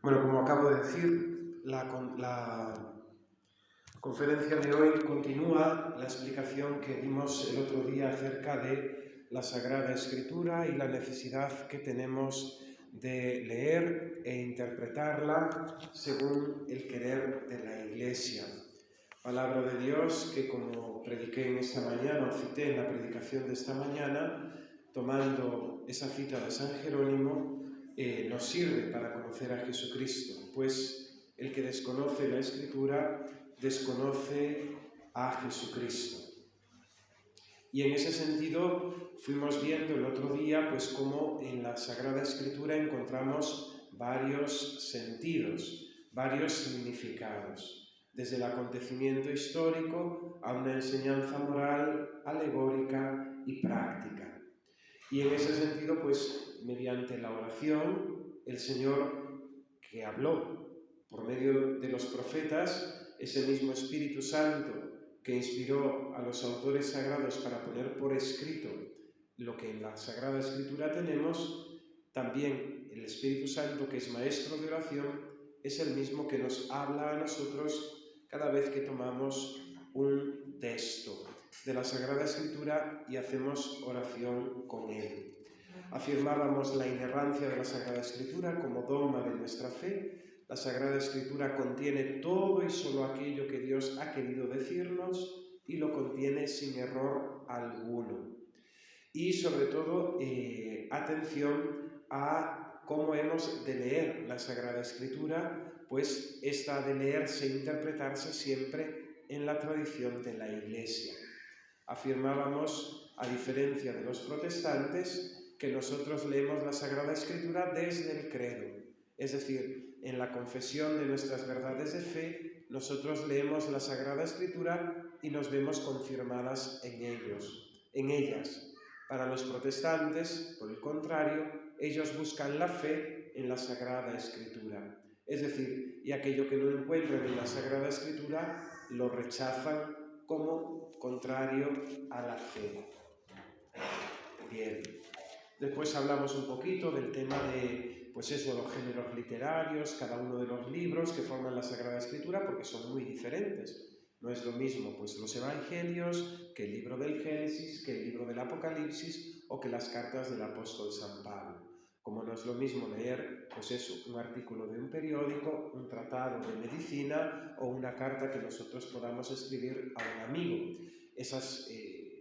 Bueno, como acabo de decir, la conferencia de hoy continúa la explicación que dimos el otro día acerca de la Sagrada Escritura y la necesidad que tenemos de leer e interpretarla según el querer de la Iglesia. Palabra de Dios que, como prediqué en esta mañana, o cité en la predicación de esta mañana, tomando esa cita de San Jerónimo, nos sirve para conocer a Jesucristo, pues el que desconoce la Escritura desconoce a Jesucristo. Y en ese sentido fuimos viendo el otro día pues cómo en la Sagrada Escritura encontramos varios sentidos, varios significados, desde el acontecimiento histórico a una enseñanza moral, alegórica y práctica. Y en ese sentido, pues mediante la oración, el Señor que habló por medio de los profetas, ese mismo Espíritu Santo que inspiró a los autores sagrados para poner por escrito lo que en la Sagrada Escritura tenemos, también el Espíritu Santo, que es maestro de oración, es el mismo que nos habla a nosotros cada vez que tomamos un texto de la Sagrada Escritura y hacemos oración con él. Afirmábamos la inerrancia de la Sagrada Escritura como dogma de nuestra fe. La Sagrada Escritura contiene todo y solo aquello que Dios ha querido decirnos y lo contiene sin error alguno. Y sobre todo, atención a cómo hemos de leer la Sagrada Escritura, pues esta ha de leerse e interpretarse siempre en la tradición de la Iglesia. Afirmábamos, a diferencia de los protestantes, que nosotros leemos la Sagrada Escritura desde el credo. Es decir, en la confesión de nuestras verdades de fe, nosotros leemos la Sagrada Escritura y nos vemos confirmadas en ellas. Para los protestantes, por el contrario, ellos buscan la fe en la Sagrada Escritura. Es decir, y aquello que no encuentran en la Sagrada Escritura lo rechazan como contrario a la fe. Bien. Después hablamos un poquito del tema de, pues eso, los géneros literarios, cada uno de los libros que forman la Sagrada Escritura, porque son muy diferentes. No es lo mismo pues los Evangelios que el libro del Génesis, que el libro del Apocalipsis o que las cartas del apóstol San Pablo. Como no es lo mismo leer, pues eso, un artículo de un periódico, un tratado de medicina o una carta que nosotros podamos escribir a un amigo. Esos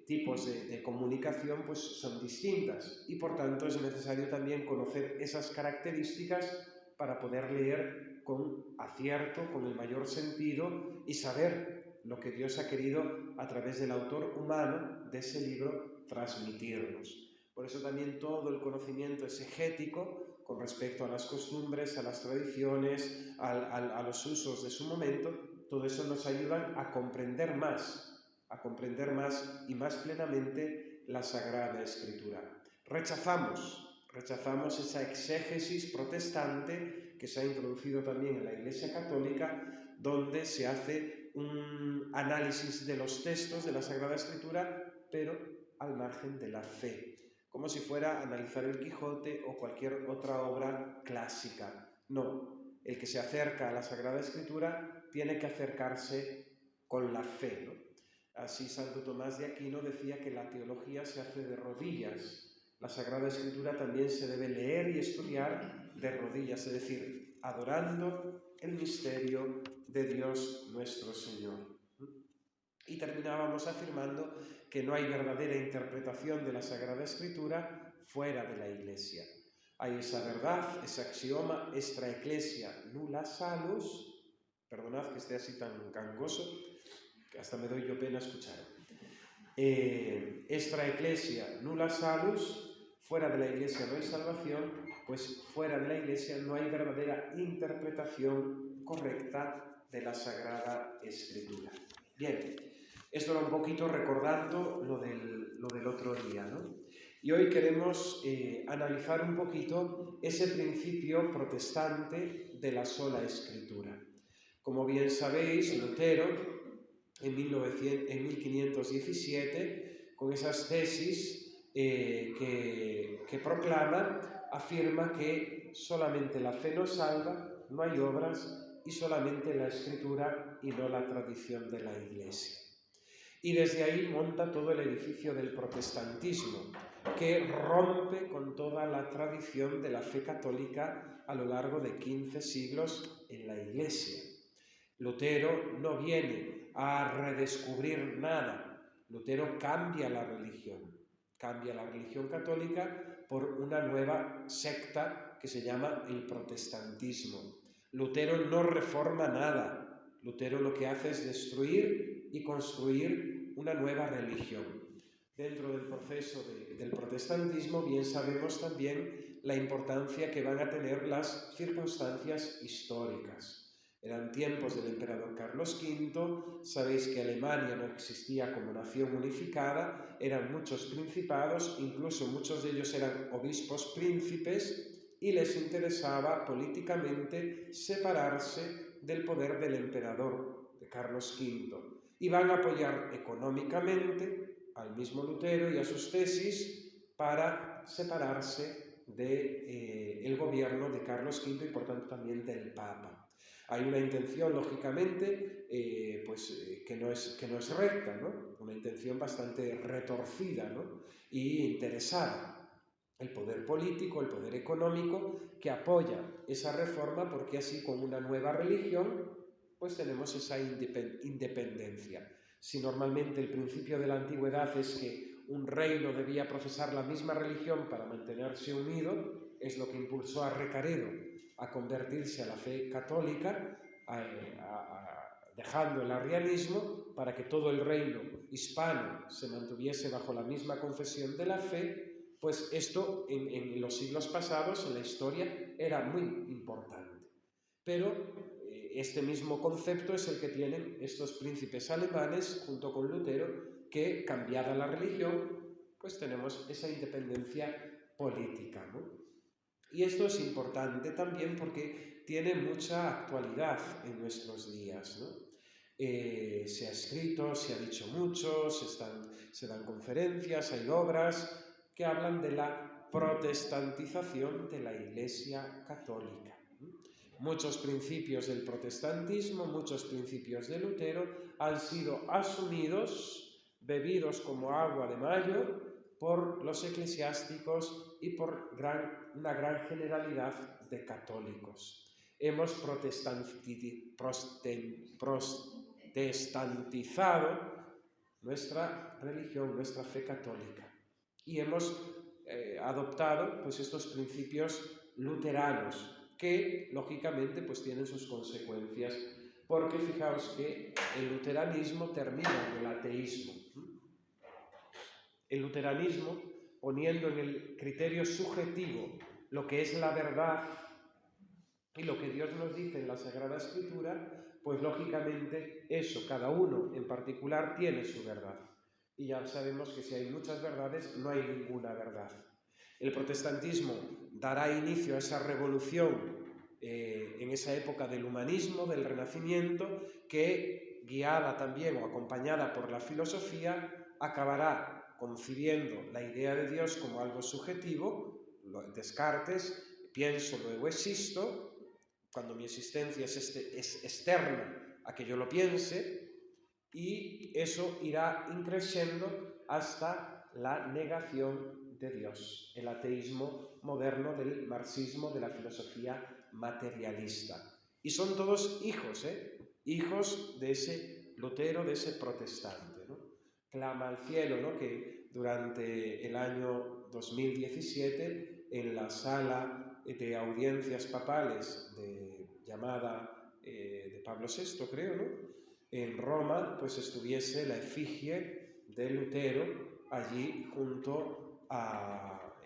tipos de comunicación pues son distintas y por tanto es necesario también conocer esas características para poder leer con acierto, con el mayor sentido y saber lo que Dios ha querido a través del autor humano de ese libro transmitirnos. Por eso también todo el conocimiento exegético con respecto a las costumbres, a las tradiciones, a los usos de su momento, todo eso nos ayuda a comprender más y más plenamente la Sagrada Escritura. Rechazamos esa exégesis protestante que se ha introducido también en la Iglesia Católica, donde se hace un análisis de los textos de la Sagrada Escritura, pero al margen de la fe, como si fuera analizar el Quijote o cualquier otra obra clásica. No, el que se acerca a la Sagrada Escritura tiene que acercarse con la fe, ¿no? Así Santo Tomás de Aquino decía que la teología se hace de rodillas. La Sagrada Escritura también se debe leer y estudiar de rodillas, es decir, adorando el misterio de Dios nuestro Señor. Y terminábamos afirmando que no hay verdadera interpretación de la Sagrada Escritura fuera de la Iglesia. Hay esa verdad, ese axioma, extra ecclesia nulla salus, perdonad que esté así tan gangoso, que hasta me doy yo pena escuchar. Extra ecclesia nulla salus, fuera de la Iglesia no hay salvación, pues fuera de la Iglesia no hay verdadera interpretación correcta de la Sagrada Escritura. Bien, esto era un poquito recordando lo del otro día, ¿no? Y hoy queremos analizar un poquito ese principio protestante de la sola Escritura. Como bien sabéis, Lutero, en 1517, con esas tesis que proclama, afirma que solamente la fe nos salva, no hay obras, y solamente la Escritura y no la tradición de la Iglesia. Y desde ahí monta todo el edificio del protestantismo, que rompe con toda la tradición de la fe católica a lo largo de 15 siglos en la Iglesia. Lutero no viene a redescubrir nada. Lutero cambia la religión católica por una nueva secta que se llama el protestantismo. Lutero no reforma nada. Lutero lo que hace es destruir y construir una nueva religión. Dentro del proceso del protestantismo, bien sabemos también la importancia que van a tener las circunstancias históricas. Eran tiempos del emperador Carlos V, sabéis que Alemania no existía como nación unificada, eran muchos principados, incluso muchos de ellos eran obispos príncipes, y les interesaba políticamente separarse del poder del emperador, de Carlos V. Y van a apoyar económicamente al mismo Lutero y a sus tesis para separarse del gobierno de Carlos V y por tanto también del Papa. Hay una intención, lógicamente, que no es recta, ¿no? Una intención bastante retorcida, ¿no? Y interesada. El poder político, el poder económico, que apoya esa reforma porque así con una nueva religión pues tenemos esa independencia. Si normalmente el principio de la antigüedad es que un reino debía profesar la misma religión para mantenerse unido, es lo que impulsó a Recaredo a convertirse a la fe católica, dejando el arrianismo para que todo el reino hispano se mantuviese bajo la misma confesión de la fe. Pues esto en los siglos pasados, en la historia, era muy importante. Pero este mismo concepto es el que tienen estos príncipes alemanes junto con Lutero, que cambiada la religión, pues tenemos esa independencia política, ¿no? Y esto es importante también porque tiene mucha actualidad en nuestros días, ¿no? Se ha escrito, se ha dicho mucho, se dan conferencias, hay obras que hablan de la protestantización de la Iglesia católica. Muchos principios del protestantismo, muchos principios de Lutero han sido asumidos, bebidos como agua de mayo, por los eclesiásticos y por una gran generalidad de católicos. Hemos protestantizado nuestra religión, nuestra fe católica, y hemos adoptado pues, estos principios luteranos que lógicamente pues, tienen sus consecuencias, porque fijaos que el luteranismo termina en el ateísmo. El luteranismo, poniendo en el criterio subjetivo lo que es la verdad y lo que Dios nos dice en la Sagrada Escritura, pues lógicamente eso, cada uno en particular tiene su verdad. Y ya sabemos que si hay muchas verdades, no hay ninguna verdad. El protestantismo dará inicio a esa revolución en esa época del humanismo, del Renacimiento, que, guiada también o acompañada por la filosofía, acabará concibiendo la idea de Dios como algo subjetivo. Descartes, pienso, luego existo, cuando mi existencia es externa a que yo lo piense, y eso irá increciendo hasta la negación de Dios, el ateísmo moderno del marxismo, de la filosofía materialista. Y son todos hijos, hijos de ese Lutero, de ese protestante, ¿no? Clama al cielo, ¿no? Que durante el año 2017, en la sala de audiencias papales llamada de Pablo VI, creo, ¿no? En Roma, pues estuviese la efigie de Lutero allí junto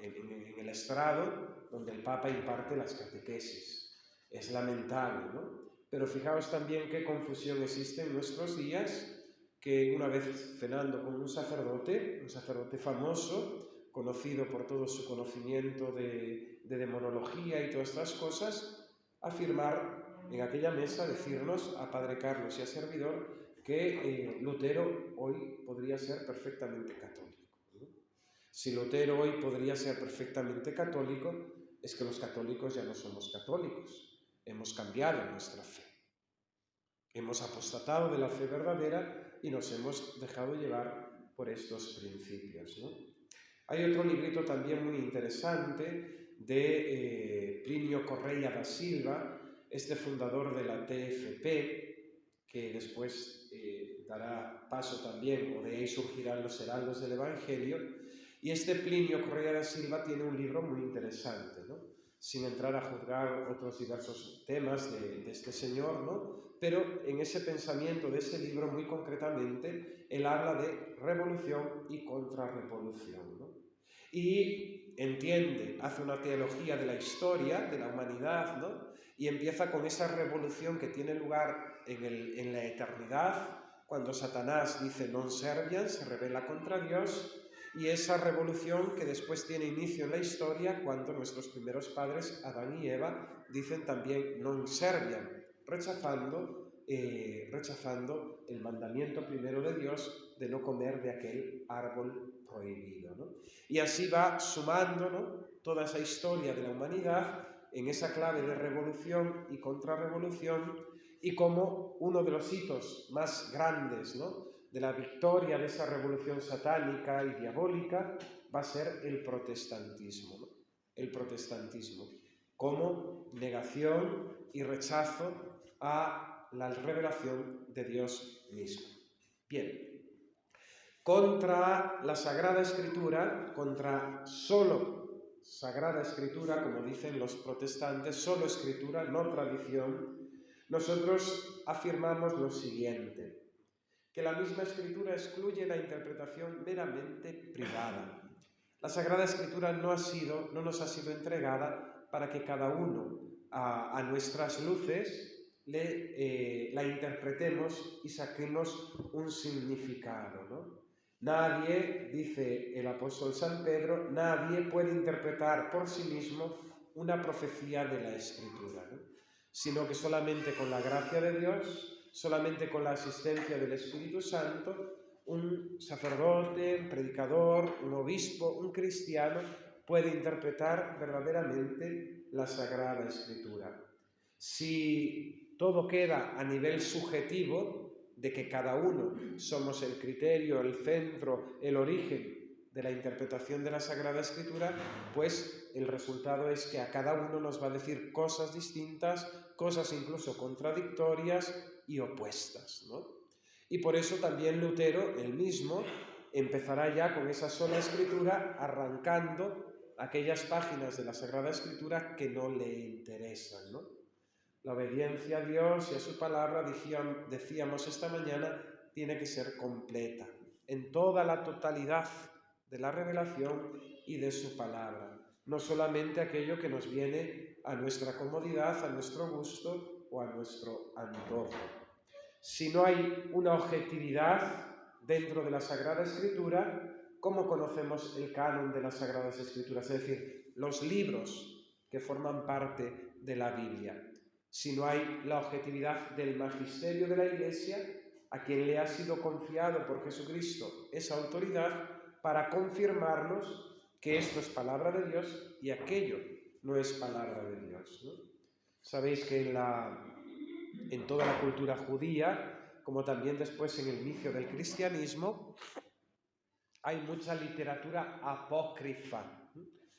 en el estrado donde el Papa imparte las catequesis. Es lamentable, ¿no? Pero fijaos también qué confusión existe en nuestros días, que una vez cenando con un sacerdote famoso, conocido por todo su conocimiento de demonología y todas estas cosas, afirmar en aquella mesa, decirnos a Padre Carlos y a servidor que Lutero hoy podría ser perfectamente católico, ¿no? Si Lutero hoy podría ser perfectamente católico, es que los católicos ya no somos católicos, hemos cambiado nuestra fe. Hemos apostatado de la fe verdadera y nos hemos dejado llevar por estos principios, ¿no? Hay otro librito también muy interesante de Plinio Correia da Silva, este fundador de la TFP, que después dará paso también, o de ahí surgirán los heraldos del Evangelio. Y este Plinio Correia da Silva tiene un libro muy interesante, ¿no? Sin entrar a juzgar otros diversos temas de este señor, ¿no? Pero en ese pensamiento de ese libro, muy concretamente, él habla de revolución y contrarrevolución, ¿no? Y entiende, hace una teología de la historia, de la humanidad, ¿no? Y empieza con esa revolución que tiene lugar en la eternidad, cuando Satanás dice non serviam, se rebela contra Dios, y esa revolución que después tiene inicio en la historia cuando nuestros primeros padres, Adán y Eva, dicen también non serviam, rechazando el mandamiento primero de Dios de no comer de aquel árbol prohibido, ¿no? Y así va sumando, ¿no?, toda esa historia de la humanidad en esa clave de revolución y contrarrevolución, y como uno de los hitos más grandes, ¿no?, de la victoria de esa revolución satánica y diabólica va a ser el protestantismo, ¿no? El protestantismo como negación y rechazo a la revelación de Dios mismo. Bien, contra la Sagrada Escritura, contra solo Sagrada Escritura, como dicen los protestantes, solo Escritura, no tradición, nosotros afirmamos lo siguiente: que la misma Escritura excluye la interpretación meramente privada. La Sagrada Escritura no nos ha sido entregada para que cada uno a nuestras luces la interpretemos y saquemos un significado, ¿no? Nadie, dice el apóstol San Pedro, nadie puede interpretar por sí mismo una profecía de la Escritura, ¿no?, sino que solamente con la gracia de Dios, solamente con la asistencia del Espíritu Santo, un sacerdote, un predicador, un obispo, un cristiano puede interpretar verdaderamente la Sagrada Escritura. Si todo queda a nivel subjetivo, de que cada uno somos el criterio, el centro, el origen de la interpretación de la Sagrada Escritura, pues el resultado es que a cada uno nos va a decir cosas distintas, cosas incluso contradictorias y opuestas, ¿no? Y por eso también Lutero, él mismo, empezará ya con esa sola Escritura, arrancando aquellas páginas de la Sagrada Escritura que no le interesan, ¿no? La obediencia a Dios y a su palabra, decíamos esta mañana, tiene que ser completa, en toda la totalidad de la revelación y de su palabra, no solamente aquello que nos viene a nuestra comodidad, a nuestro gusto o a nuestro antojo. Si no hay una objetividad dentro de la Sagrada Escritura, ¿cómo conocemos el canon de las Sagradas Escrituras? Es decir, los libros que forman parte de la Biblia. Si no hay la objetividad del magisterio de la Iglesia, a quien le ha sido confiado por Jesucristo esa autoridad para confirmarnos que esto es palabra de Dios y aquello no es palabra de Dios, ¿no? Sabéis que en toda la cultura judía, como también después en el inicio del cristianismo, hay mucha literatura apócrifa.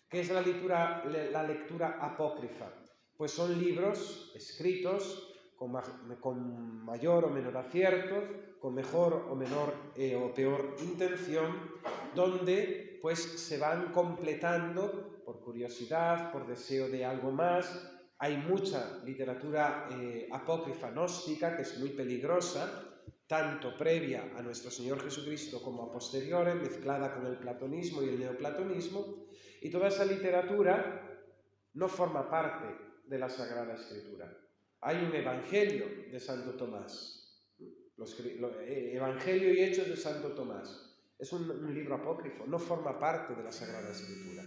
¿Qué es la lectura apócrifa? Pues son libros escritos con mayor o menor acierto, con mejor o menor o peor intención, donde pues se van completando por curiosidad, por deseo de algo más. Hay mucha literatura apócrifa gnóstica que es muy peligrosa, tanto previa a nuestro Señor Jesucristo como a posteriores, mezclada con el platonismo y el neoplatonismo, y toda esa literatura no forma parte de la Sagrada Escritura. Hay un Evangelio de Santo Tomás, Evangelio y Hechos de Santo Tomás. Es un libro apócrifo, no forma parte de la Sagrada Escritura.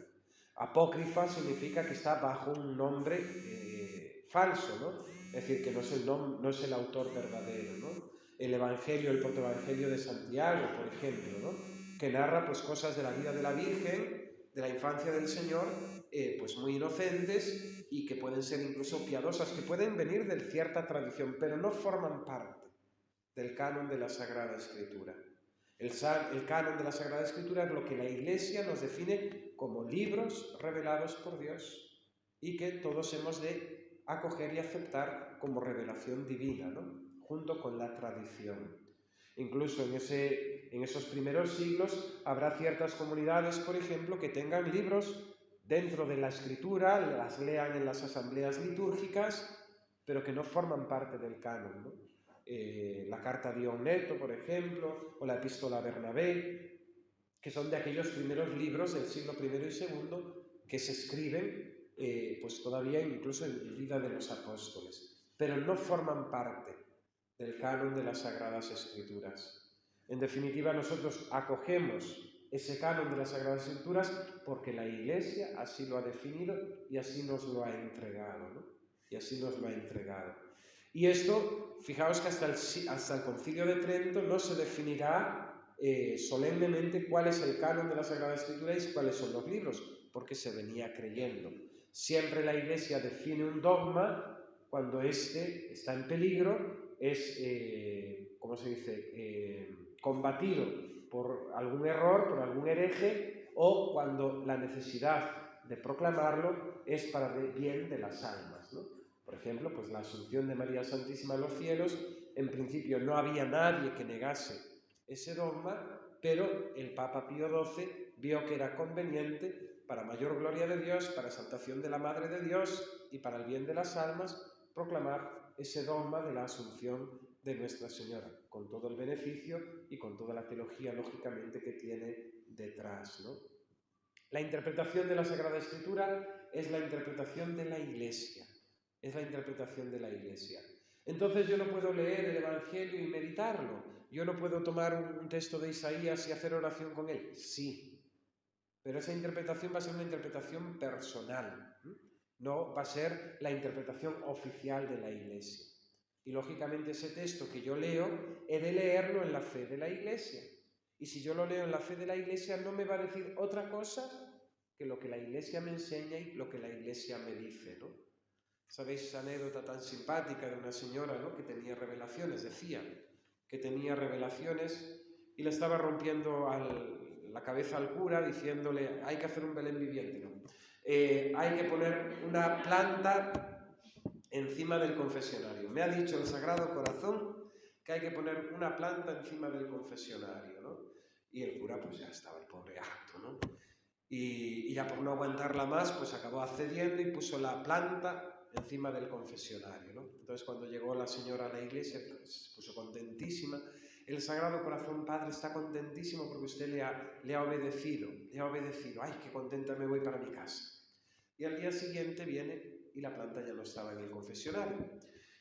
Apócrifa significa que está bajo un nombre falso, ¿no? Es decir, que no es el autor verdadero, ¿no? El Evangelio, el protoevangelio de Santiago, por ejemplo, ¿no?, que narra pues cosas de la vida de la Virgen de la infancia del Señor, pues muy inocentes y que pueden ser incluso piadosas, que pueden venir de cierta tradición, pero no forman parte del canon de la Sagrada Escritura. El canon de la Sagrada Escritura es lo que la Iglesia nos define como libros revelados por Dios y que todos hemos de acoger y aceptar como revelación divina, ¿no? Junto con la tradición. Incluso en esos primeros siglos habrá ciertas comunidades, por ejemplo, que tengan libros dentro de la Escritura, las lean en las asambleas litúrgicas, pero que no forman parte del canon, ¿no? La carta de Onneto, por ejemplo, o la epístola a Bernabé, que son de aquellos primeros libros del siglo I y II que se escriben pues todavía incluso en vida de los apóstoles, pero no forman parte del canon de las Sagradas Escrituras. En definitiva, nosotros acogemos ese canon de las Sagradas Escrituras porque la Iglesia así lo ha definido y así nos lo ha entregado, ¿no? Y así nos lo ha entregado. Y esto, fijaos que hasta el Concilio de Trento no se definirá solemnemente cuál es el canon de la Sagrada Escritura y cuáles son los libros, porque se venía creyendo. Siempre la Iglesia define un dogma cuando éste está en peligro, es, ¿cómo se dice?, combatido por algún error, por algún hereje, o cuando la necesidad de proclamarlo es para el bien de las almas, ¿no? Por ejemplo, pues la Asunción de María Santísima a los cielos, en principio no había nadie que negase ese dogma, pero el Papa Pío XII vio que era conveniente, para mayor gloria de Dios, para exaltación de la Madre de Dios y para el bien de las almas, proclamar ese dogma de la Asunción de Nuestra Señora, con todo el beneficio y con toda la teología, lógicamente, que tiene detrás, ¿no? La interpretación de la Sagrada Escritura es la interpretación de la Iglesia, es la interpretación de la Iglesia. Entonces yo no puedo leer el Evangelio y meditarlo, yo no puedo tomar un texto de Isaías y hacer oración con él, sí, pero esa interpretación va a ser una interpretación personal, no va a ser la interpretación oficial de la Iglesia. Y lógicamente ese texto que yo leo, he de leerlo en la fe de la Iglesia. Y si yo lo leo en la fe de la Iglesia, no me va a decir otra cosa que lo que la Iglesia me enseña y lo que la Iglesia me dice, ¿no? ¿Sabéis esa anécdota tan simpática de una señora, ¿no?, que tenía revelaciones? Decía que tenía revelaciones y le estaba rompiendo la cabeza al cura diciéndole: hay que hacer un Belén viviente, ¿no? Hay que poner una planta encima del confesionario. Me ha dicho el Sagrado Corazón que hay que poner una planta encima del confesionario, ¿no? Y el cura pues ya estaba el pobre harto, ¿no? Y ya por no aguantarla más, pues acabó accediendo y puso la planta encima del confesionario, ¿no? Entonces cuando llegó la señora a la iglesia, pues se puso contentísima. El Sagrado Corazón, Padre, está contentísimo porque usted le ha obedecido, ay, qué contenta me voy para mi casa. Y al día siguiente viene y la planta ya no estaba en el confesionario.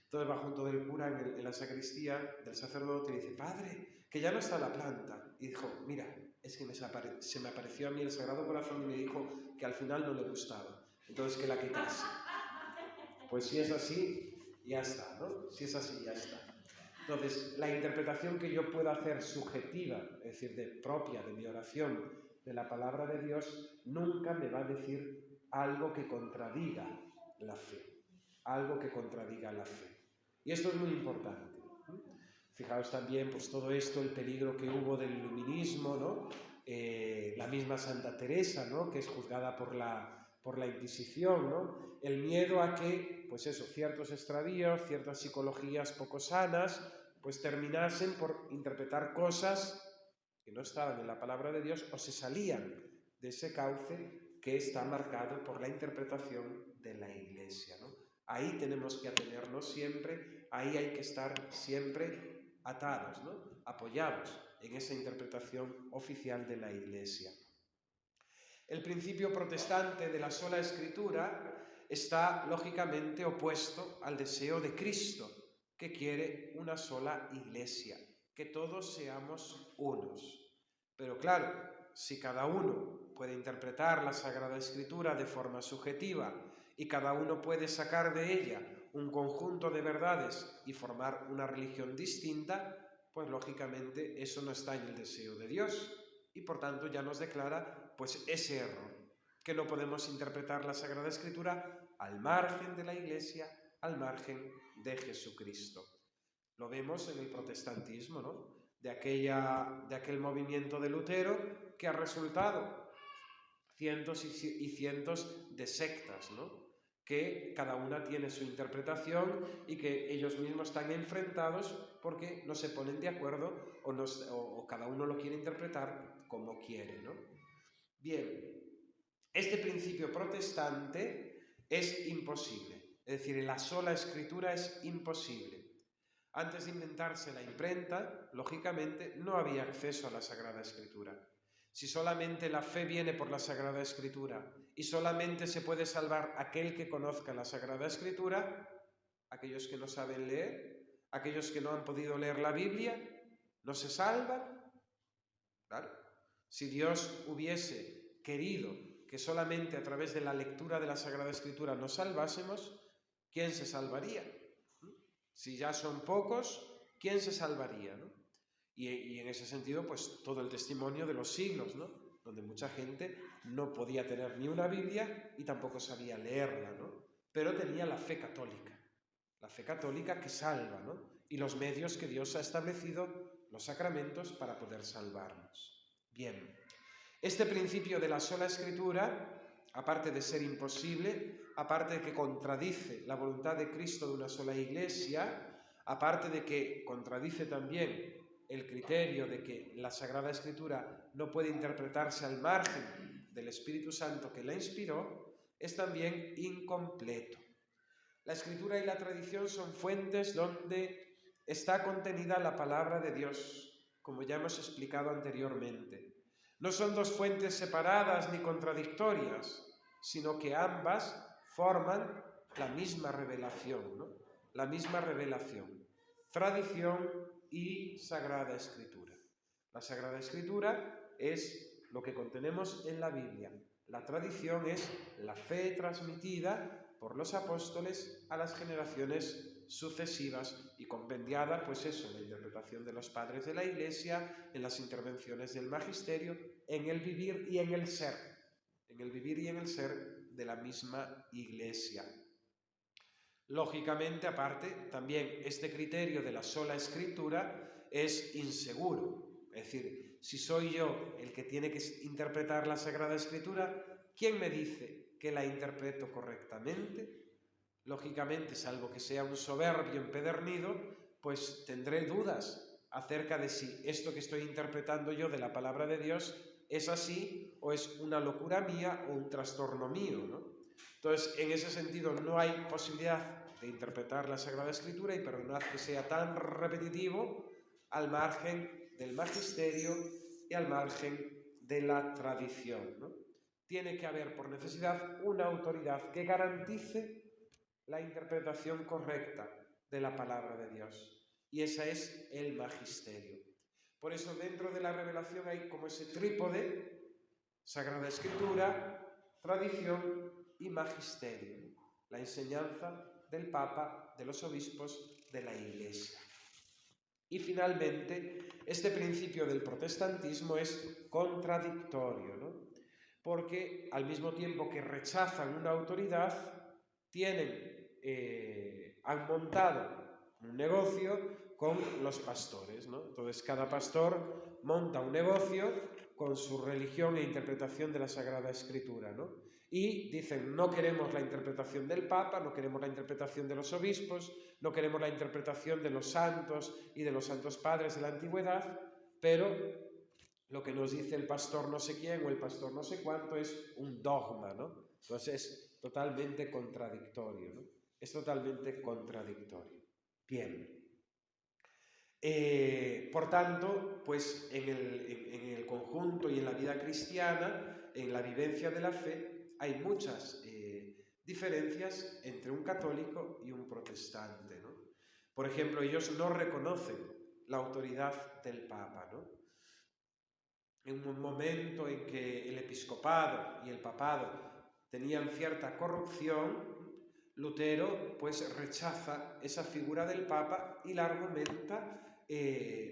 Entonces va junto del cura en la sacristía del sacerdote y dice: Padre, que ya no está la planta. Y dijo: mira, es que se me apareció a mí el Sagrado Corazón y me dijo que al final no le gustaba, entonces que la quitase. Pues si es así, ya está, ¿no? Si es así, ya está. Entonces, la interpretación que yo pueda hacer subjetiva, es decir, propia de mi oración, de la palabra de Dios, nunca me va a decir algo que contradiga la fe. Algo que contradiga la fe. Y esto es muy importante. Fijaos también, pues todo esto, el peligro que hubo del iluminismo, ¿no? La misma Santa Teresa, ¿no?, que es juzgada por la Inquisición, ¿no? El miedo a que, pues eso, ciertos extravíos, ciertas psicologías poco sanas, pues terminasen por interpretar cosas que no estaban en la palabra de Dios o se salían de ese cauce que está marcado por la interpretación de la Iglesia, ¿no? Ahí tenemos que atenernos siempre, ahí hay que estar siempre atados, ¿no?, apoyados en esa interpretación oficial de la Iglesia. El principio protestante de la sola Escritura está lógicamente opuesto al deseo de Cristo, que quiere una sola Iglesia, que todos seamos unos. Pero claro, si cada uno puede interpretar la Sagrada Escritura de forma subjetiva y cada uno puede sacar de ella un conjunto de verdades y formar una religión distinta, pues lógicamente eso no está en el deseo de Dios y por tanto ya nos declara pues ese error. que no podemos interpretar la Sagrada Escritura al margen de la Iglesia, al margen de Jesucristo. Lo vemos en el protestantismo, ¿no? De aquel movimiento de Lutero que ha resultado cientos y cientos de sectas, ¿no? Que cada una tiene su interpretación y que ellos mismos están enfrentados porque no se ponen de acuerdo o cada uno lo quiere interpretar como quiere, ¿no? Bien, este principio protestante es imposible, es decir, en la sola Escritura es imposible. Antes de inventarse la imprenta, lógicamente, no había acceso a la Sagrada Escritura. Si solamente la fe viene por la Sagrada Escritura y solamente se puede salvar aquel que conozca la Sagrada Escritura, aquellos que no saben leer, aquellos que no han podido leer la Biblia, ¿no se salvan? Claro. Si Dios hubiese querido que solamente a través de la lectura de la Sagrada Escritura nos salvásemos, ¿quién se salvaría? Si ya son pocos, ¿quién se salvaría, ¿no? Y en ese sentido, pues todo el testimonio de los siglos, ¿no? Donde mucha gente no podía tener ni una Biblia y tampoco sabía leerla, ¿no? Pero tenía la fe católica que salva, ¿no? Y los medios que Dios ha establecido, los sacramentos, para poder salvarnos. Bien, este principio de la sola Escritura, aparte de ser imposible, aparte de que contradice la voluntad de Cristo de una sola Iglesia, aparte de que contradice también el criterio de que la Sagrada Escritura no puede interpretarse al margen del Espíritu Santo que la inspiró, es también incompleto. La Escritura y la tradición son fuentes donde está contenida la palabra de Dios, como ya hemos explicado anteriormente. No son dos fuentes separadas ni contradictorias, sino que ambas forman la misma revelación, ¿no? La misma revelación. Tradición y Sagrada Escritura. La Sagrada Escritura es lo que contenemos en la Biblia. La tradición es la fe transmitida por los apóstoles a las generaciones sucesivas y compendiada, pues eso, en la interpretación de los padres de la Iglesia, en las intervenciones del magisterio, en el vivir y en el ser, de la misma Iglesia. Lógicamente, aparte, también este criterio de la sola Escritura es inseguro. Es decir, si soy yo el que tiene que interpretar la Sagrada Escritura, ¿quién me dice que la interpreto correctamente? Lógicamente, salvo que sea un soberbio empedernido, pues tendré dudas acerca de si esto que estoy interpretando yo de la palabra de Dios es así o es una locura mía o un trastorno mío, ¿no? Entonces, en ese sentido, no hay posibilidad de interpretar la Sagrada Escritura y perdonad que sea tan repetitivo al margen del magisterio y al margen de la tradición, ¿no? Tiene que haber por necesidad una autoridad que garantice la interpretación correcta de la palabra de Dios. Y esa es el magisterio. Por eso dentro de la revelación hay como ese trípode: Sagrada Escritura, tradición y magisterio, la enseñanza del Papa, de los obispos, de la Iglesia. Y finalmente, este principio del protestantismo es contradictorio, ¿no? Porque al mismo tiempo que rechazan una autoridad, han montado un negocio con los pastores, ¿no? Entonces cada pastor monta un negocio con su religión e interpretación de la Sagrada Escritura, ¿no? Y dicen, no queremos la interpretación del Papa, no queremos la interpretación de los obispos, no queremos la interpretación de los santos y de los santos padres de la antigüedad, pero lo que nos dice el pastor no sé quién o el pastor no sé cuánto es un dogma, ¿no? Entonces es totalmente contradictorio, ¿no? Es totalmente contradictorio. Bien. Por tanto, pues en el conjunto y en la vida cristiana, en la vivencia de la fe, hay muchas diferencias entre un católico y un protestante, ¿no? Por ejemplo, ellos no reconocen la autoridad del Papa, ¿no? En un momento en que el episcopado y el papado tenían cierta corrupción, Lutero pues rechaza esa figura del Papa y la argumenta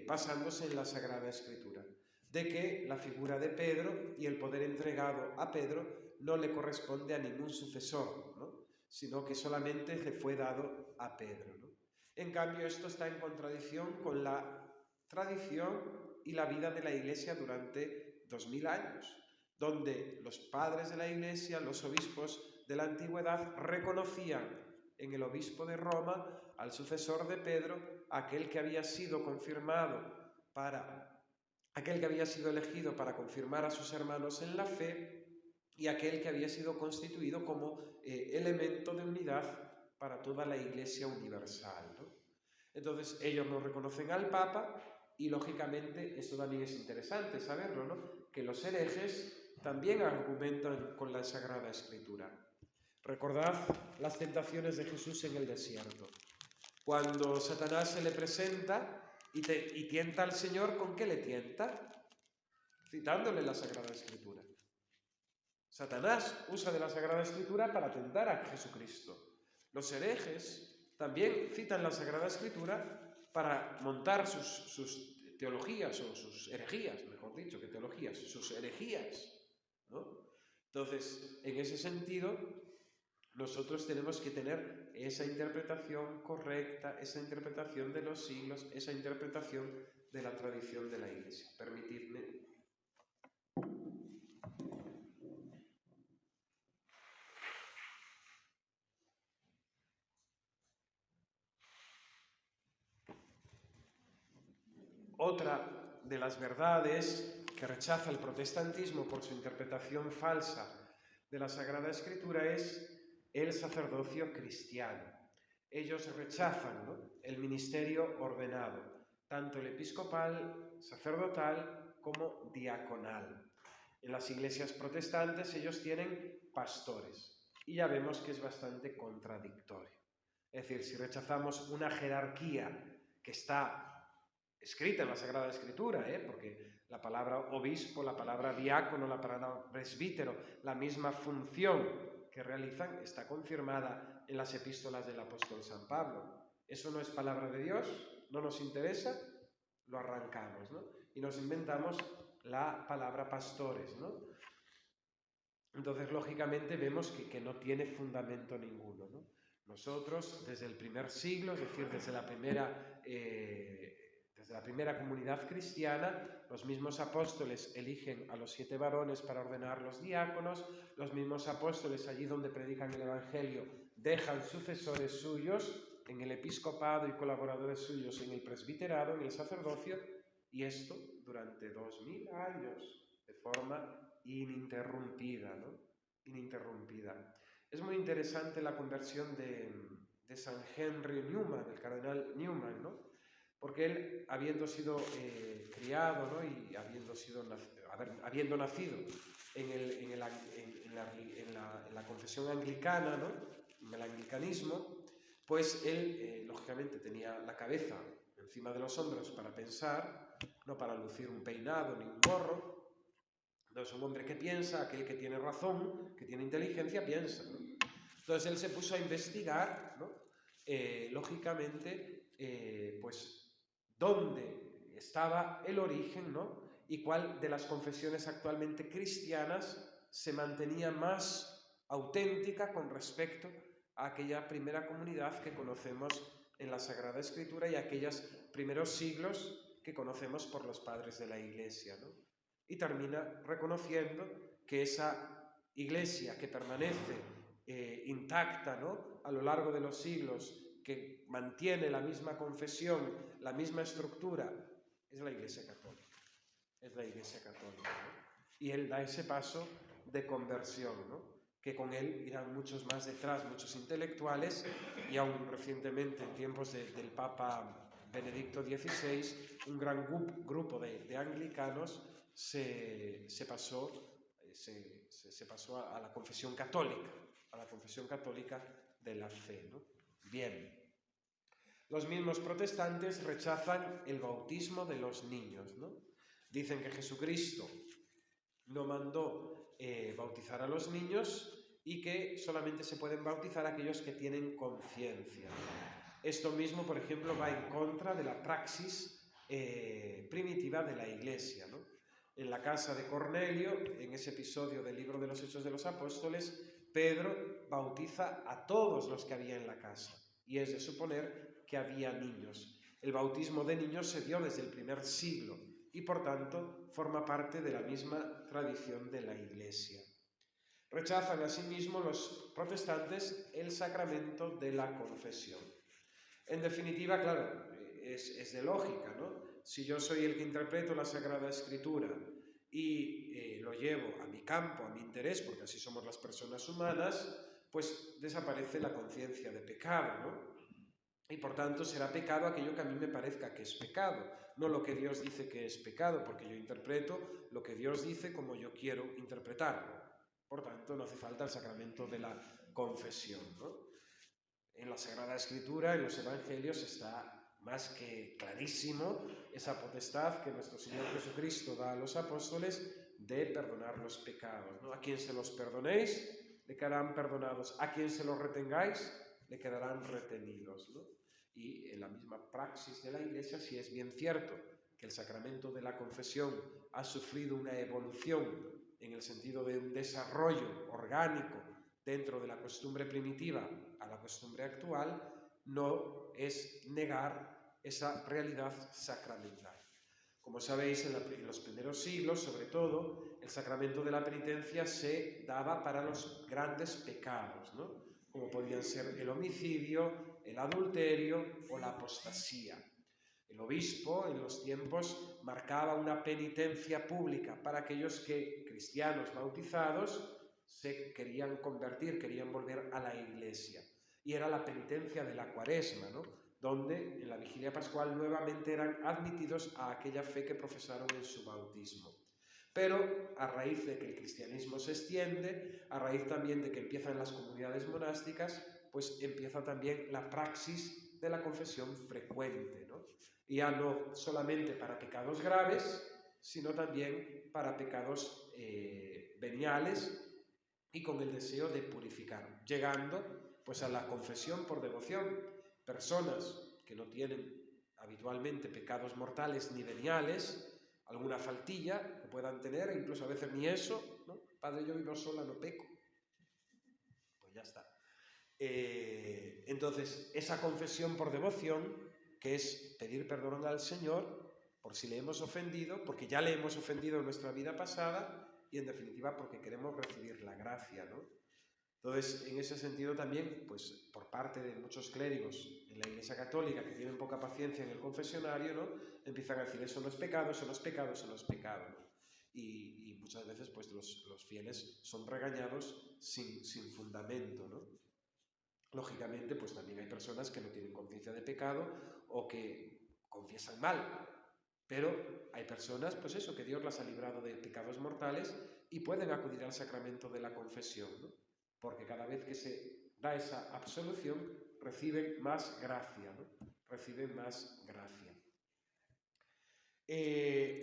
basándose en la Sagrada Escritura, de que la figura de Pedro y el poder entregado a Pedro no le corresponde a ningún sucesor, ¿no? Sino que solamente le fue dado a Pedro, ¿no? En cambio, esto está en contradicción con la tradición y la vida de la Iglesia durante 2000 años, donde los padres de la Iglesia, los obispos de la antigüedad, reconocían en el obispo de Roma al sucesor de Pedro, aquel que había sido elegido para confirmar a sus hermanos en la fe y aquel que había sido constituido como elemento de unidad para toda la Iglesia universal, ¿no? Entonces ellos no reconocen al Papa y lógicamente eso también es interesante saberlo, ¿no? Que los herejes también argumentan con la Sagrada Escritura. Recordad las tentaciones de Jesús en el desierto. Cuando Satanás se le presenta y tienta al Señor, ¿con qué le tienta? Citándole la Sagrada Escritura. Satanás usa de la Sagrada Escritura para tentar a Jesucristo. Los herejes también citan la Sagrada Escritura para montar sus teologías, o sus herejías, mejor dicho, que teologías, sus herejías, ¿no? Entonces, en ese sentido, nosotros tenemos que tener esa interpretación correcta, esa interpretación de los siglos, esa interpretación de la tradición de la Iglesia. Permitidme. Otra de las verdades que rechaza el protestantismo por su interpretación falsa de la Sagrada Escritura es el sacerdocio cristiano. Ellos rechazan, ¿no?, el ministerio ordenado, tanto el episcopal, sacerdotal, como diaconal. En las iglesias protestantes ellos tienen pastores y ya vemos que es bastante contradictorio. Es decir, si rechazamos una jerarquía que está escrita en la Sagrada Escritura, porque la palabra obispo, la palabra diácono, la palabra presbítero, la misma función que realizan está confirmada en las epístolas del apóstol San Pablo. ¿Eso no es palabra de Dios? ¿No nos interesa? Lo arrancamos, ¿no? Y nos inventamos la palabra pastores, ¿no? Entonces, lógicamente, vemos que no tiene fundamento ninguno, ¿no? Nosotros, desde el primer siglo, es decir, desde la primera comunidad cristiana, los mismos apóstoles eligen a los 7 varones para ordenar los diáconos, los mismos apóstoles, allí donde predican el Evangelio, dejan sucesores suyos en el episcopado y colaboradores suyos en el presbiterado, en el sacerdocio, y esto durante 2000 años, de forma ininterrumpida, ¿no? Ininterrumpida. Es muy interesante la conversión de San Henry Newman, el cardenal Newman, ¿no? Porque él, habiendo sido criado, ¿no?, y habiendo nacido en la confesión anglicana, ¿no?, en el anglicanismo, pues él, lógicamente, tenía la cabeza encima de los hombros para pensar, no para lucir un peinado ni un gorro. Entonces, un hombre que piensa, aquel que tiene razón, que tiene inteligencia, piensa, ¿no? Entonces, él se puso a investigar, ¿no?, lógicamente, pues, dónde estaba el origen, ¿no?, y cuál de las confesiones actualmente cristianas se mantenía más auténtica con respecto a aquella primera comunidad que conocemos en la Sagrada Escritura y aquellos primeros siglos que conocemos por los padres de la Iglesia, ¿no? Y termina reconociendo que esa Iglesia que permanece intacta, ¿no?, a lo largo de los siglos, que mantiene la misma confesión, la misma estructura, es la Iglesia Católica. Es la Iglesia Católica, ¿no? Y él da ese paso de conversión, ¿no?, que con él irán muchos más detrás, muchos intelectuales, y aún recientemente, en tiempos del Papa Benedicto XVI, un gran grupo de anglicanos se pasó a la confesión católica de la fe, ¿no? Bien. Los mismos protestantes rechazan el bautismo de los niños, ¿no? Dicen que Jesucristo no mandó bautizar a los niños y que solamente se pueden bautizar aquellos que tienen conciencia. Esto mismo, por ejemplo, va en contra de la praxis primitiva de la Iglesia, ¿no? En la casa de Cornelio, en ese episodio del libro de los Hechos de los Apóstoles, Pedro bautiza a todos los que había en la casa, y es de suponer que había niños. El bautismo de niños se dio desde el primer siglo y por tanto forma parte de la misma tradición de la Iglesia. Rechazan asimismo los protestantes el sacramento de la confesión. En definitiva, claro, es de lógica, ¿no? Si yo soy el que interpreto la Sagrada Escritura y lo llevo a mi campo, a mi interés, porque así somos las personas humanas, pues desaparece la conciencia de pecado, ¿no? Y por tanto será pecado aquello que a mí me parezca que es pecado, no lo que Dios dice que es pecado, porque yo interpreto lo que Dios dice como yo quiero interpretarlo. Por tanto, no hace falta el sacramento de la confesión, ¿no? En la Sagrada Escritura, en los Evangelios, está más que clarísimo esa potestad que nuestro Señor Jesucristo da a los apóstoles de perdonar los pecados, ¿no? A quien se los perdonéis, le quedarán perdonados. A quien se los retengáis, le quedarán retenidos, ¿no? Y en la misma praxis de la Iglesia, sí es bien cierto que el sacramento de la confesión ha sufrido una evolución en el sentido de un desarrollo orgánico dentro de la costumbre primitiva a la costumbre actual, no es negar esa realidad sacramental. Como sabéis, en los primeros siglos, sobre todo, el sacramento de la penitencia se daba para los grandes pecados, ¿no? Como podían ser el homicidio, el adulterio o la apostasía. El obispo, en los tiempos, marcaba una penitencia pública para aquellos cristianos bautizados, se querían convertir, querían volver a la Iglesia. Y era la penitencia de la Cuaresma, ¿no? Donde en la vigilia pascual nuevamente eran admitidos a aquella fe que profesaron en su bautismo. Pero a raíz de que el cristianismo se extiende, a raíz también de que empiezan las comunidades monásticas, pues empieza también la praxis de la confesión frecuente, ¿no? Y ya no solamente para pecados graves, sino también para pecados veniales y con el deseo de purificar, llegando pues a la confesión por devoción. Personas que no tienen habitualmente pecados mortales ni veniales, alguna faltilla que puedan tener, incluso a veces ni eso, ¿no? Padre, yo vivo sola, no peco. Pues ya está. Entonces, esa confesión por devoción, que es pedir perdón al Señor por si le hemos ofendido, porque ya le hemos ofendido en nuestra vida pasada y en definitiva porque queremos recibir la gracia, ¿no? Entonces, en ese sentido también, pues por parte de muchos clérigos en la Iglesia Católica que tienen poca paciencia en el confesionario, ¿no? Empiezan a decir, eso no es pecado, eso no es pecado, eso no es pecado, ¿no? Y muchas veces pues los fieles son regañados sin fundamento, ¿no? Lógicamente, pues también hay personas que no tienen conciencia de pecado o que confiesan mal, pero hay personas, pues eso, que Dios las ha librado de pecados mortales y pueden acudir al sacramento de la confesión, ¿no? Porque cada vez que se da esa absolución, reciben más gracia, ¿no? Reciben más gracia.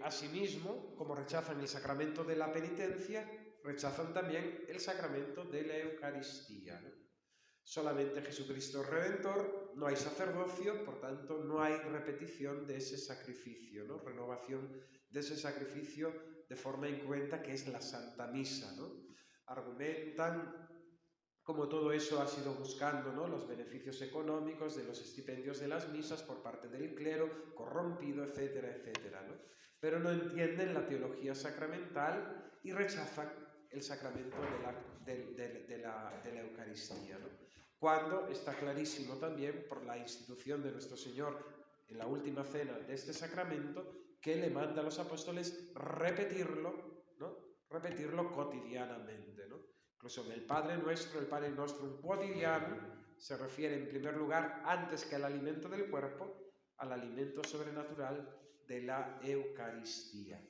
Asimismo, como rechazan el sacramento de la penitencia, rechazan también el sacramento de la Eucaristía, ¿no? Solamente Jesucristo es Redentor, no hay sacerdocio, por tanto no hay repetición de ese sacrificio, ¿no? Renovación de ese sacrificio de forma incruenta que es la Santa Misa, ¿no? Argumentan como todo eso ha sido buscando, ¿no? Los beneficios económicos de los estipendios de las misas por parte del clero corrompido, etcétera, etcétera, ¿no? Pero no entienden la teología sacramental y rechazan el sacramento de la Eucaristía, ¿no? Cuando está clarísimo también por la institución de nuestro Señor en la última cena de este sacramento que le manda a los apóstoles repetirlo, ¿no? Repetirlo cotidianamente, ¿no? Incluso en el Padre Nuestro quotidiano se refiere en primer lugar, antes que al alimento del cuerpo, al alimento sobrenatural de la Eucaristía.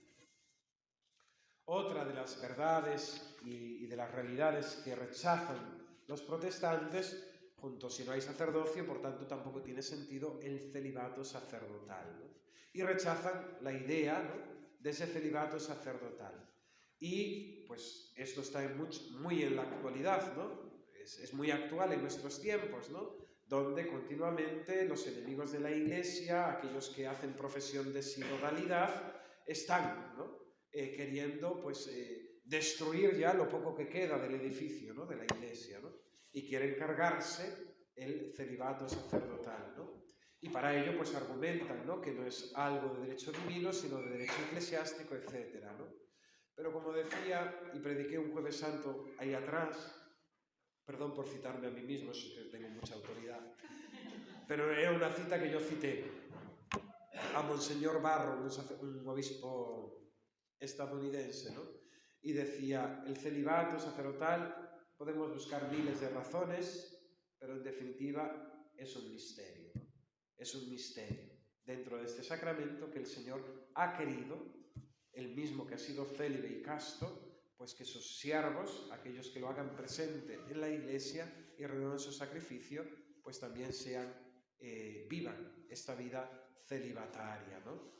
Otra de las verdades y de las realidades que rechazan los protestantes, junto si no hay sacerdocio, por tanto tampoco tiene sentido el celibato sacerdotal, ¿no? Y rechazan la idea, ¿no?, de ese celibato sacerdotal. Y pues esto está muy en la actualidad, ¿no? Es muy actual en nuestros tiempos, ¿no? Donde continuamente los enemigos de la Iglesia, aquellos que hacen profesión de sinodalidad, están, ¿no?, queriendo pues destruir ya lo poco que queda del edificio, ¿no?, de la iglesia, ¿no? Y quieren cargarse el celibato sacerdotal, ¿no? Y para ello pues argumentan, ¿no?, que no es algo de derecho divino, sino de derecho eclesiástico, etcétera, ¿no? Pero como decía y prediqué un Jueves Santo ahí atrás, perdón por citarme a mí mismo, es que tengo mucha autoridad, pero era una cita que yo cité a Monseñor Barro, un obispo estadounidense, ¿no? Y decía, el celibato sacerdotal, podemos buscar miles de razones, pero en definitiva es un misterio, ¿no? Es un misterio dentro de este sacramento que el Señor ha querido, el mismo que ha sido célibe y casto, pues que sus siervos, aquellos que lo hagan presente en la iglesia y renueven su sacrificio, pues también vivan esta vida celibataria, ¿no?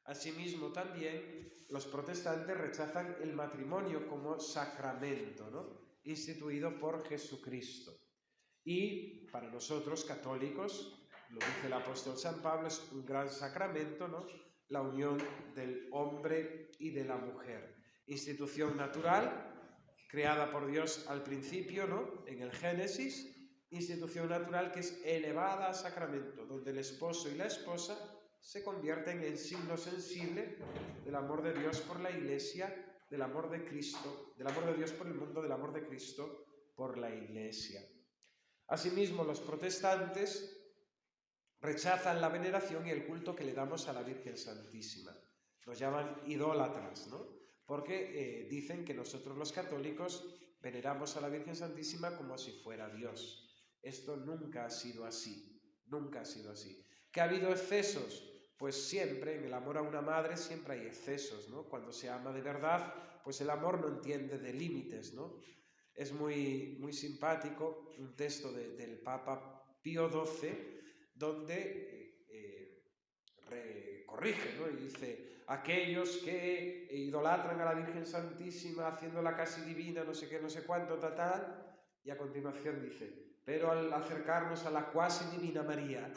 Asimismo, también los protestantes rechazan el matrimonio como sacramento, ¿no?, instituido por Jesucristo. Y para nosotros, católicos, lo dice el apóstol San Pablo, es un gran sacramento, ¿no?, la unión del hombre y de la mujer. Institución natural, creada por Dios al principio, ¿no?, en el Génesis, institución natural que es elevada a sacramento, donde el esposo y la esposa se convierten en signo sensible del amor de Dios por la Iglesia, del amor de Cristo, del amor de Dios por el mundo, del amor de Cristo por la Iglesia. Asimismo, los protestantes rechazan la veneración y el culto que le damos a la Virgen Santísima. Nos llaman idólatras, ¿no? Porque dicen que nosotros los católicos veneramos a la Virgen Santísima como si fuera Dios. Esto nunca ha sido así, nunca ha sido así. ¿Que ha habido excesos? Pues siempre, en el amor a una madre siempre hay excesos, ¿no? Cuando se ama de verdad, pues el amor no entiende de límites, ¿no? Es muy, muy simpático un texto del Papa Pío XII, donde corrige, ¿no?, y dice, aquellos que idolatran a la Virgen Santísima haciéndola casi divina, no sé qué, no sé cuánto, tal, y a continuación dice, pero al acercarnos a la cuasi divina María,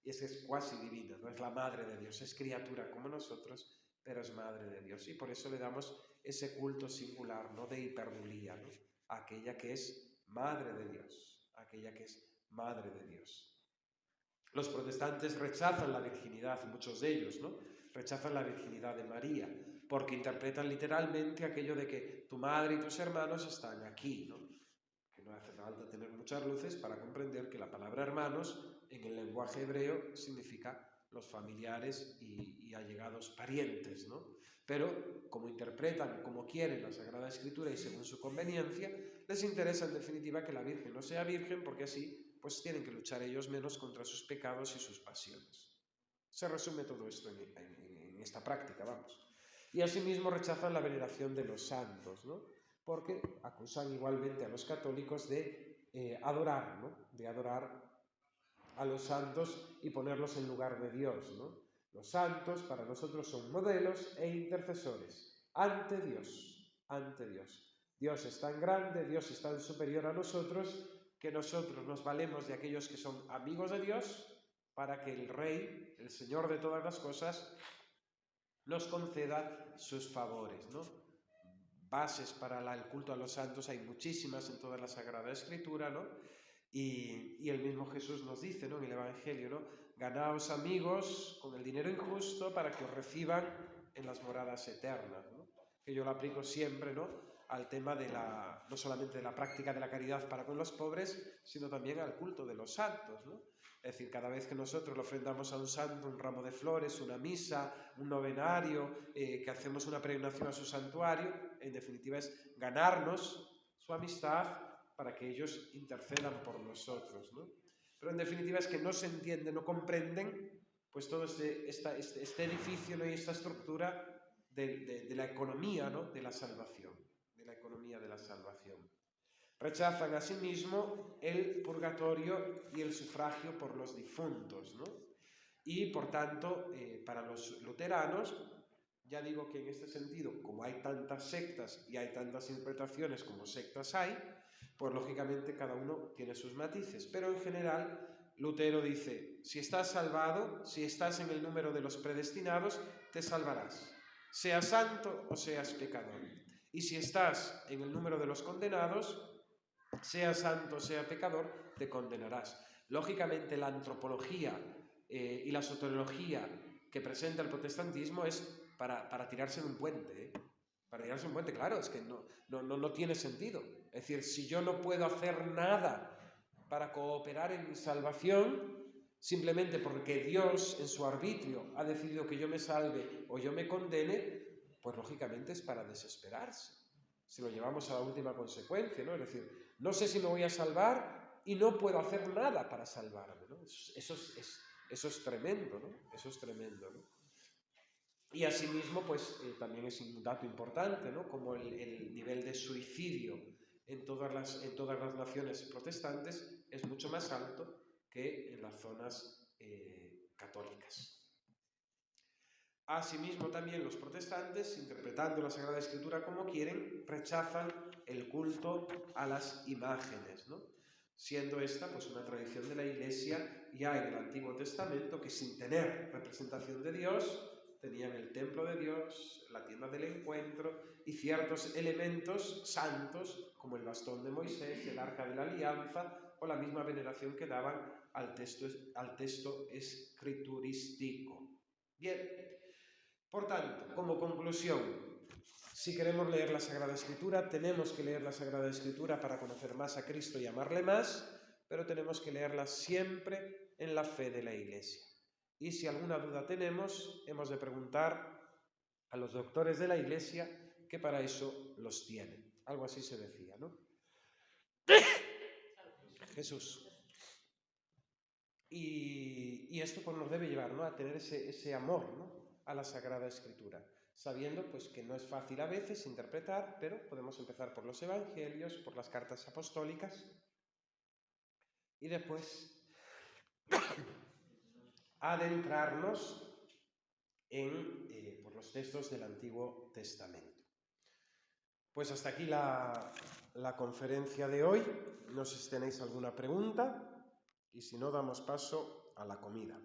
y es que es cuasi divina, no es la madre de Dios, es criatura como nosotros, pero es madre de Dios, y por eso le damos ese culto singular, ¿no?, de hiperdulía, ¿no?, aquella que es madre de Dios, aquella que es madre de Dios. Los protestantes rechazan la virginidad, muchos de ellos, ¿no?, rechazan la virginidad de María, porque interpretan literalmente aquello de que tu madre y tus hermanos están aquí, ¿no?, que no hace falta tener muchas luces para comprender que la palabra hermanos en el lenguaje hebreo significa los familiares y allegados parientes, ¿no? Pero como interpretan como quieren la Sagrada Escritura y según su conveniencia, les interesa en definitiva que la Virgen no sea virgen porque así pues tienen que luchar ellos menos contra sus pecados y sus pasiones. Se resume todo esto en esta práctica, vamos. Y asimismo rechazan la veneración de los santos, ¿no?, porque acusan igualmente a los católicos de adorar, ¿no?, de adorar a los santos y ponerlos en lugar de Dios, ¿no? Los santos para nosotros son modelos e intercesores ante Dios, ante Dios. Dios es tan grande, Dios es tan superior a nosotros, que nosotros nos valemos de aquellos que son amigos de Dios para que el Rey, el Señor de todas las cosas, nos conceda sus favores, ¿no? Bases para el culto a los santos hay muchísimas en toda la Sagrada Escritura, ¿no? Y el mismo Jesús nos dice, ¿no?, en el Evangelio, ¿no?, ganaos amigos con el dinero injusto para que os reciban en las moradas eternas, ¿no? Que yo lo aplico siempre, ¿no?, al tema de no solamente de la práctica de la caridad para con los pobres, sino también al culto de los santos, ¿no? Es decir, cada vez que nosotros le ofrendamos a un santo un ramo de flores, una misa, un novenario, que hacemos una peregrinación a su santuario, en definitiva es ganarnos su amistad para que ellos intercedan por nosotros, ¿no? Pero en definitiva es que no se entienden, no comprenden pues todo este edificio, ¿no?, y esta estructura de la economía, ¿no?, de la salvación, de la economía de la salvación. Rechazan asimismo el purgatorio y el sufragio por los difuntos, ¿no? Y por tanto, para los luteranos, ya digo que en este sentido, como hay tantas sectas y hay tantas interpretaciones como sectas hay, pues lógicamente cada uno tiene sus matices, pero en general Lutero dice, si estás salvado, si estás en el número de los predestinados, te salvarás, seas santo o seas pecador. Y si estás en el número de los condenados, sea santo o sea pecador, te condenarás. Lógicamente, la antropología y la soteriología que presenta el protestantismo es para tirarse en un puente, Para tirarse en un puente, claro, es que no tiene sentido. Es decir, si yo no puedo hacer nada para cooperar en mi salvación, simplemente porque Dios en su arbitrio ha decidido que yo me salve o yo me condene, pues lógicamente es para desesperarse. Si lo llevamos a la última consecuencia, ¿no? Es decir, no sé si me voy a salvar y no puedo hacer nada para salvarme, ¿no? Eso es tremendo, ¿no? Eso es tremendo, ¿no? Y asimismo, pues también es un dato importante, ¿no? Como el nivel de suicidio en todas las naciones protestantes es mucho más alto que en las zonas católicas. Asimismo, también los protestantes, interpretando la Sagrada Escritura como quieren, rechazan el culto a las imágenes, ¿no? Siendo esta pues una tradición de la Iglesia ya en el Antiguo Testamento, que sin tener representación de Dios, tenían el templo de Dios, la tienda del encuentro y ciertos elementos santos, como el bastón de Moisés, el arca de la alianza, o la misma veneración que daban al texto escriturístico. Bien. Por tanto, como conclusión, si queremos leer la Sagrada Escritura, tenemos que leer la Sagrada Escritura para conocer más a Cristo y amarle más, pero tenemos que leerla siempre en la fe de la Iglesia. Y si alguna duda tenemos, hemos de preguntar a los doctores de la Iglesia, que para eso los tienen. Algo así se decía, ¿no? Jesús. Y esto pues nos debe llevar, ¿no?, a tener ese amor, ¿no?, a la Sagrada Escritura, sabiendo pues que no es fácil a veces interpretar, pero podemos empezar por los Evangelios, por las cartas apostólicas y después adentrarnos por los textos del Antiguo Testamento. Pues hasta aquí la conferencia de hoy. No sé si tenéis alguna pregunta y si no, damos paso a la comida.